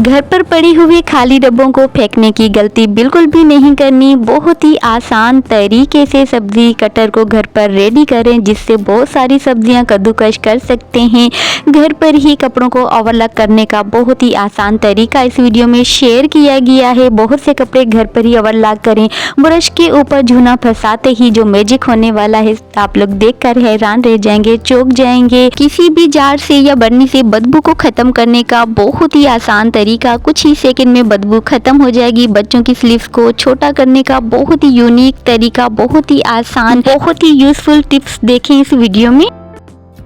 घर पर पड़े हुए खाली डब्बों को फेंकने की गलती बिल्कुल भी नहीं करनी। बहुत ही आसान तरीके से सब्जी कटर को घर पर रेडी करें, जिससे बहुत सारी सब्जियां कद्दूकस कर सकते हैं। घर पर ही कपड़ों को ओवरलॉक करने का बहुत ही आसान तरीका इस वीडियो में शेयर किया गया है। बहुत से कपड़े घर पर ही ओवरलॉक करें। ब्रश के ऊपर जूना फंसाते ही जो मैजिक होने वाला है, आप लोग देखकर हैरान रह जाएंगे, चौंक जाएंगे। किसी भी जार से या बर्नी से बदबू को खत्म करने का बहुत ही आसान तरीका, कुछ ही सेकंड में बदबू खत्म हो जाएगी। बच्चों की स्लीव्स को छोटा करने का बहुत ही यूनिक तरीका, बहुत ही आसान, बहुत ही यूजफुल टिप्स देखें इस वीडियो में।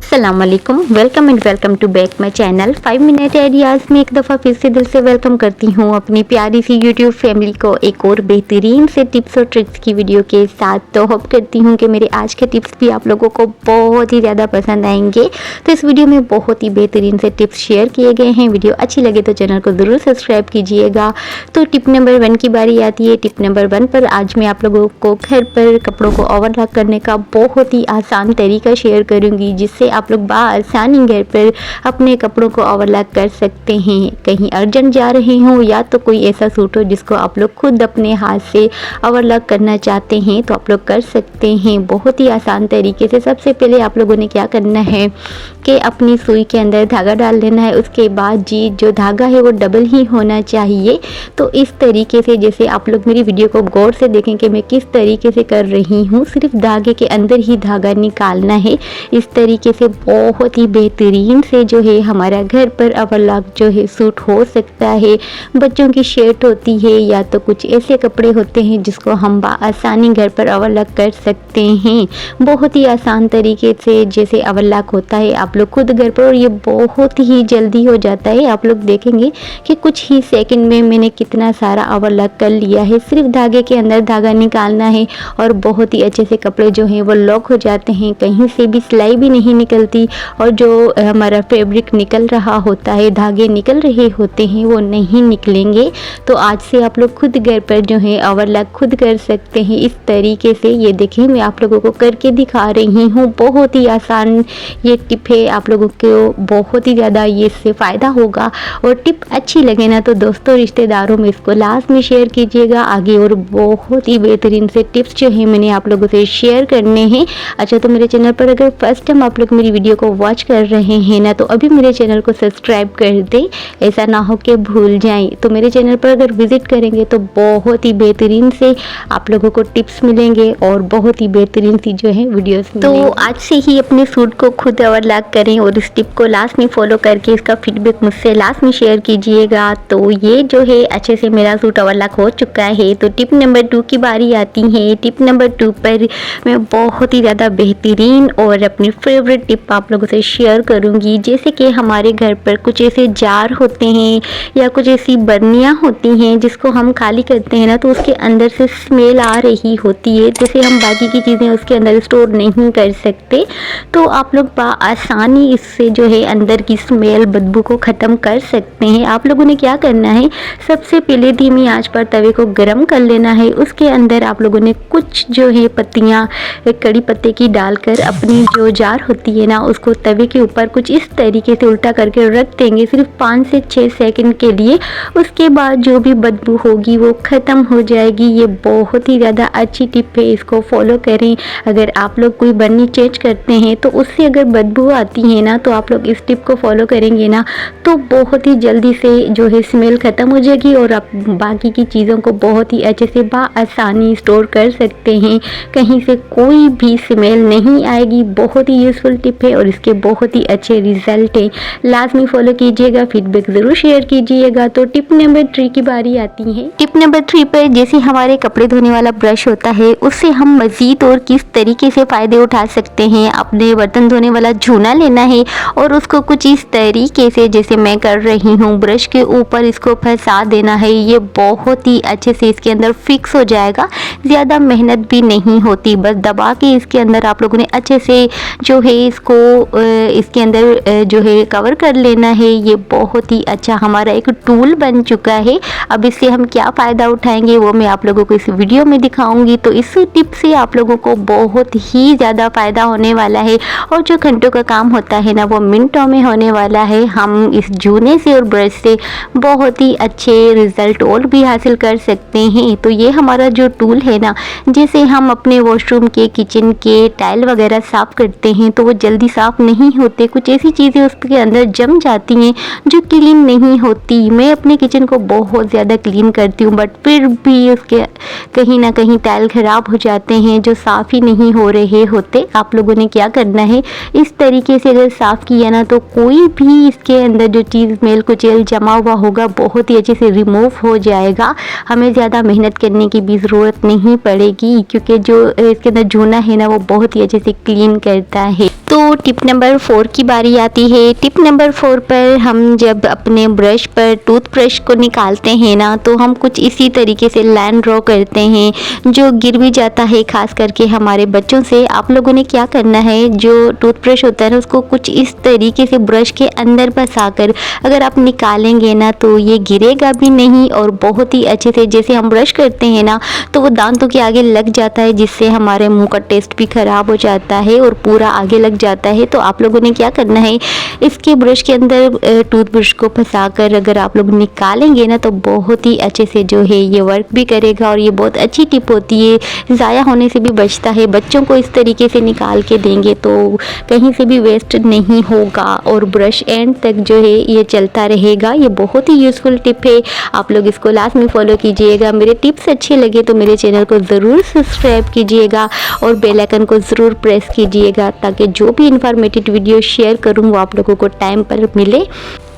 अस्सलाम वालेकुम, welcome and welcome to back my channel 5 मिनट आइडियाज़ में एक दफ़ा फिर से दिल से वेलकम करती हूँ अपनी प्यारी सी यूट्यूब फैमिली को एक और बेहतरीन से टिप्स और ट्रिक्स की वीडियो के साथ। तो होप करती हूँ कि मेरे आज के टिप्स भी आप लोगों को बहुत ही ज़्यादा पसंद आएंगे। तो इस वीडियो में बहुत ही बेहतरीन से टिप्स शेयर किए गए हैं। वीडियो अच्छी लगे तो चैनल को ज़रूर सब्सक्राइब कीजिएगा। तो टिप नंबर 1 की बारी आती है। टिप नंबर 1 पर आज मैं आप लोगों को घर पर कपड़ों को ओवरलॉक करने का बहुत ही आसान तरीका शेयर करूँगी, जिससे आप लोग आसानी घर पर अपने कपड़ों को ओवरलॉक कर सकते हैं। कहीं अर्जेंट जा रहे हो या तो कोई ऐसा सूट हो जिसको आप लोग खुद अपने हाथ से ओवरलॉक करना चाहते हैं, तो आप लोग कर सकते हैं बहुत ही आसान तरीके से। सबसे पहले आप लोगों ने क्या करना है कि अपनी सुई के अंदर धागा डाल लेना है। उसके बाद जी जो धागा है वो डबल ही होना चाहिए। तो इस तरीके से, जैसे आप लोग मेरी वीडियो को गौर से देखें कि मैं किस तरीके से कर रही हूँ, सिर्फ धागे के अंदर ही धागा निकालना है। इस तरीके से बहुत ही बेहतरीन से जो है हमारा घर पर ओवरलॉक जो है सूट हो सकता है। बच्चों की शर्ट होती है या तो कुछ ऐसे कपड़े होते हैं जिसको हम आसानी घर पर ओवरलॉक कर सकते हैं। बहुत ही आसान तरीके से जैसे ओवरलॉक होता है आप लोग खुद घर पर, और ये बहुत ही जल्दी हो जाता है। आप लोग देखेंगे कि कुछ ही सेकंड में मैंने कितना सारा ओवरलॉक कर लिया है। सिर्फ धागे के अंदर धागा निकालना है और बहुत ही अच्छे से कपड़े जो हैं वो लॉक हो जाते हैं। कहीं से भी सिलाई भी नहीं निकलती, और जो हमारा फैब्रिक निकल रहा होता है, धागे निकल रहे होते हैं, वो नहीं निकलेंगे। तो आज से आप लोग खुद घर पर जो है ओवरलॉक खुद कर सकते हैं इस तरीके से। ये देखिए मैं आप लोगों को करके दिखा रही हूँ। बहुत ही आसान ये टिप है, आप लोगों को बहुत ही ज़्यादा ये इससे फ़ायदा होगा। और टिप अच्छी लगे ना तो दोस्तों रिश्तेदारों में इसको लास्ट में शेयर कीजिएगा आगे। और बहुत ही बेहतरीन से टिप्स जो है मैंने आप लोगों से शेयर करने हैं। अच्छा, तो मेरे चैनल पर अगर फर्स्ट टाइम आप लोग मेरी वीडियो को वॉच कर रहे हैं ना, तो अभी मेरे चैनल को सब्सक्राइब कर दें, ऐसा ना हो कि भूल जाएं। तो मेरे चैनल पर अगर विजिट करेंगे तो बहुत ही बेहतरीन से आप लोगों को टिप्स मिलेंगे और बहुत ही बेहतरीन सी जो है वीडियोस मिलेंगी। तो आज से ही अपने सूट को खुद ओवरलॉक करें और इस टिप को लास्ट में फॉलो करके इसका फीडबैक मुझसे लास्ट में शेयर कीजिएगा। तो ये जो है अच्छे से मेरा सूट ओवरलॉक हो चुका है। तो टिप नंबर 2 की बारी आती है। टिप नंबर 2 पर मैं बहुत ही ज़्यादा बेहतरीन और अपनी फेवरेट टिप आप लोगों से शेयर करूंगी। जैसे कि हमारे घर पर कुछ ऐसे जार होते हैं या कुछ ऐसी बर्नियाँ होती हैं जिसको हम खाली करते हैं ना, तो उसके अंदर से स्मेल आ रही होती है, जैसे हम बाकी की चीज़ें उसके अंदर स्टोर नहीं कर सकते। तो आप लोग आसानी इससे जो है अंदर की स्मेल बदबू को ख़त्म कर सकते हैं। आप लोगों ने क्या करना है, सबसे पहले धीमी आंच पर तवे को गर्म कर लेना है। उसके अंदर आप लोगों ने कुछ जो है पत्तियाँ कड़ी पत्ते की डालकर अपनी जो जार होती है ना उसको तवे के ऊपर कुछ इस तरीके से उल्टा करके रख देंगे सिर्फ 5 से 6 सेकंड के लिए। उसके बाद जो भी बदबू होगी वो ख़त्म हो जाएगी। ये बहुत ही ज़्यादा अच्छी टिप है, इसको फॉलो करें। अगर आप लोग कोई बर्नी चेंज करते हैं तो उससे अगर बदबू आती है ना, तो आप लोग इस टिप को फॉलो करेंगे ना तो बहुत ही जल्दी से जो है स्मेल ख़त्म हो जाएगी और आप बाकी की चीज़ों को बहुत ही अच्छे से आसानी स्टोर कर सकते हैं। कहीं से कोई भी स्मेल नहीं आएगी। बहुत ही यूज़फुल टिप है और इसके बहुत ही अच्छे रिजल्ट है। लाजमी फॉलो कीजिएगा, फीडबैक ज़रूर शेयर कीजिएगा। तो टिप नंबर 3 की बारी आती है। टिप नंबर 3 पर जैसे हमारे कपड़े धोने वाला ब्रश होता है, उससे हम मज़ीद और किस तरीके से फ़ायदे उठा सकते हैं। अपने बर्तन धोने वाला झूना लेना है और उसको कुछ इस तरीके से जैसे मैं कर रही हूँ ब्रश के ऊपर इसको फंसा देना है। ये बहुत ही अच्छे से इसके अंदर फिक्स हो जाएगा, ज़्यादा मेहनत भी नहीं होती। बस दबा के इसके अंदर आप लोगों ने अच्छे से जो है इस इसको इसके अंदर जो है कवर कर लेना है। ये बहुत ही अच्छा हमारा एक टूल बन चुका है। अब इससे हम क्या फ़ायदा उठाएंगे वो मैं आप लोगों को इस वीडियो में दिखाऊंगी। तो इस टिप से आप लोगों को बहुत ही ज़्यादा फ़ायदा होने वाला है और जो घंटों का काम होता है ना वो मिनटों में होने वाला है। हम इस जूने से और ब्रश से बहुत ही अच्छे रिज़ल्ट और भी हासिल कर सकते हैं। तो ये हमारा जो टूल है ना, जैसे हम अपने वॉशरूम के, किचन के टाइल वगैरह साफ़ करते हैं तो वो जल्दी साफ़ नहीं होते, कुछ ऐसी चीज़ें उसके अंदर जम जाती हैं जो क्लीन नहीं होती। मैं अपने किचन को बहुत ज़्यादा क्लीन करती हूँ बट फिर भी उसके कहीं ना कहीं टाइल ख़राब हो जाते हैं जो साफ़ ही नहीं हो रहे होते। आप लोगों ने क्या करना है, इस तरीके से अगर साफ़ किया ना तो कोई भी इसके अंदर जो चीज़ मेल कुचेल जमा हुआ होगा बहुत ही अच्छे से रिमूव हो जाएगा। हमें ज़्यादा मेहनत करने की भी ज़रूरत नहीं पड़ेगी क्योंकि जो इसके अंदर जूना है ना वो बहुत ही अच्छे से क्लीन करता है। तो टिप नंबर 4 की बारी आती है। टिप नंबर 4 पर हम जब अपने ब्रश पर टूथब्रश को निकालते हैं ना तो हम कुछ इसी तरीके से लाइन ड्रॉ करते हैं जो गिर भी जाता है, खास करके हमारे बच्चों से। आप लोगों ने क्या करना है, जो टूथब्रश होता है ना उसको कुछ इस तरीके से ब्रश के अंदर फंसाकर अगर आप निकालेंगे ना तो ये गिरेगा भी नहीं और बहुत ही अच्छे से, जैसे हम ब्रश करते हैं ना तो वो दांतों के आगे लग जाता है जिससे हमारे मुंह का टेस्ट भी ख़राब हो जाता है और पूरा आगे लग जाता है। तो आप लोगों ने क्या करना है, इसके ब्रश के अंदर टूथब्रश को फंसाकर अगर आप लोग निकालेंगे ना तो बहुत ही अच्छे से जो है ये वर्क भी करेगा और ये बहुत अच्छी टिप होती है, ज़ाया होने से भी बचता है। बच्चों को इस तरीके से निकाल के देंगे तो कहीं से भी वेस्ट नहीं होगा और ब्रश एंड तक जो है ये चलता रहेगा। ये बहुत ही यूज़फुल टिप है, आप लोग इसको लास्ट में फॉलो कीजिएगा। मेरे टिप्स अच्छे लगे तो मेरे चैनल को ज़रूर सब्सक्राइब कीजिएगा और बेल आइकन को ज़रूर प्रेस कीजिएगा ताकि जो भी इंफॉर्मेटिव वीडियो शेयर करूँ वो आप लोगों को टाइम पर मिले।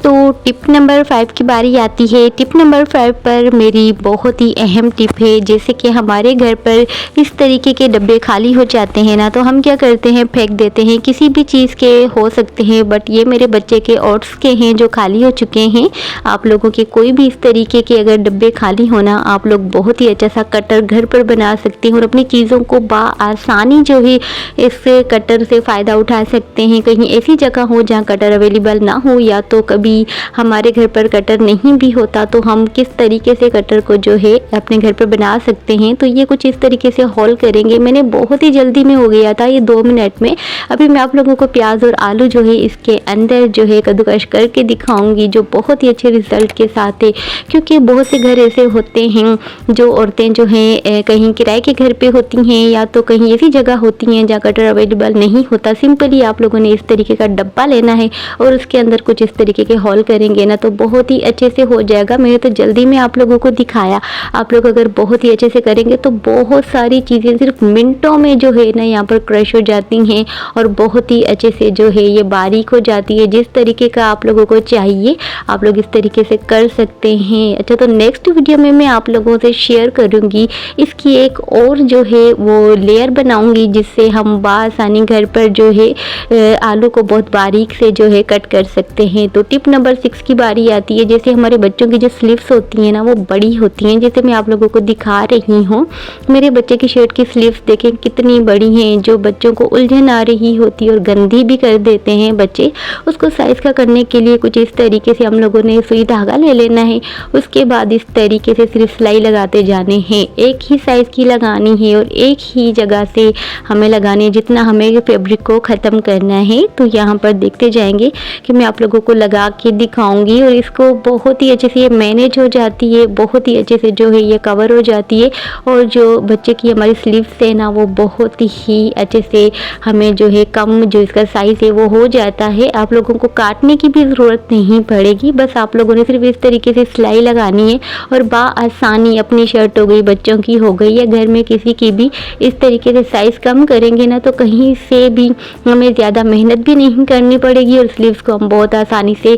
तो टिप नंबर 5 की बारी आती है। टिप नंबर 5 पर मेरी बहुत ही अहम टिप है। जैसे कि हमारे घर पर इस तरीके के डब्बे खाली हो जाते हैं ना तो हम क्या करते हैं, फेंक देते हैं। किसी भी चीज़ के हो सकते हैं बट ये मेरे बच्चे के ओट्स के हैं जो खाली हो चुके हैं। आप लोगों के कोई भी इस तरीके के अगर डब्बे खाली होना, आप लोग बहुत ही अच्छा सा कटर घर पर बना सकते हैं और अपनी चीज़ों को आसानी जो है इस कटर से फ़ायदा उठा सकते हैं। कहीं ऐसी जगह हो जहाँ कटर अवेलेबल ना हो या तो कभी हमारे घर पर कटर नहीं भी होता तो हम किस तरीके से कटर को जो है अपने घर पर बना सकते हैं। तो ये कुछ इस तरीके से होल करेंगे। मैंने बहुत ही जल्दी में हो गया था ये 2 मिनट में। अभी मैं आप लोगों को प्याज और आलू जो है इसके अंदर जो है कद्दूकस करके दिखाऊंगी जो बहुत ही अच्छे रिजल्ट के साथ है। क्योंकि बहुत से घर ऐसे होते हैं जो औरतें जो हैं कहीं किराए के घर पे होती हैं या तो कहीं ऐसी जगह होती हैं जहाँ कटर अवेलेबल नहीं होता। सिंपली आप लोगों ने इस तरीके का डब्बा लेना है और उसके अंदर कुछ इस तरीके के होल करेंगे ना तो बहुत ही अच्छे से हो जाएगा। मैंने तो जल्दी में आप लोगों को दिखाया, आप लोग अगर बहुत ही अच्छे से करेंगे तो बहुत सारी चीज़ें सिर्फ मिनटों में जो है ना यहाँ पर क्रश हो जाती हैं और बहुत ही अच्छे से जो है ये बारीक हो जाती है। जिस तरीके का आप लोगों को चाहिए आप लोग इस तरीके से कर सकते हैं। अच्छा, तो नेक्स्ट वीडियो में मैं आप लोगों से शेयर करूँगी इसकी एक और जो है वो लेयर बनाऊँगी जिससे हम बआसानी घर पर जो है आलू को बहुत बारीक से जो है कट कर सकते हैं। तो टिप नंबर 6 की बारी आती है। जैसे हमारे बच्चों की जो स्लीव्स होती हैं ना वो बड़ी होती हैं, जैसे मैं आप लोगों को दिखा रही हूँ। मेरे बच्चे की शर्ट की स्लीव्स देखें कितनी बड़ी हैं, जो बच्चों को उलझन आ रही होती है और गंदी भी कर देते हैं बच्चे। उसको साइज़ का करने के लिए कुछ इस तरीके से हम लोगों ने सुई धागा ले लेना है। उसके बाद इस तरीके से सिर्फ सिलाई लगाते जाने हैं। एक ही साइज़ की लगानी है और एक ही जगह से हमें लगानी है जितना हमें फैब्रिक को ख़त्म करना है। तो यहाँ पर देखते जाएंगे कि मैं आप लोगों को लगा के दिखाऊंगी और इसको बहुत ही अच्छे से ये मैनेज हो जाती है, बहुत ही अच्छे से जो है ये कवर हो जाती है और जो बच्चे की हमारी स्लीव्स है ना वो बहुत ही अच्छे से हमें जो है कम जो इसका साइज़ है वो हो जाता है। आप लोगों को काटने की भी ज़रूरत नहीं पड़ेगी, बस आप लोगों ने सिर्फ इस तरीके से सिलाई लगानी है और बआसानी अपनी शर्ट हो गई, बच्चों की हो गई या घर में किसी की भी इस तरीके से साइज़ कम करेंगे ना तो कहीं से भी हमें ज़्यादा मेहनत भी नहीं करनी पड़ेगी और स्लीव्स को हम बहुत आसानी से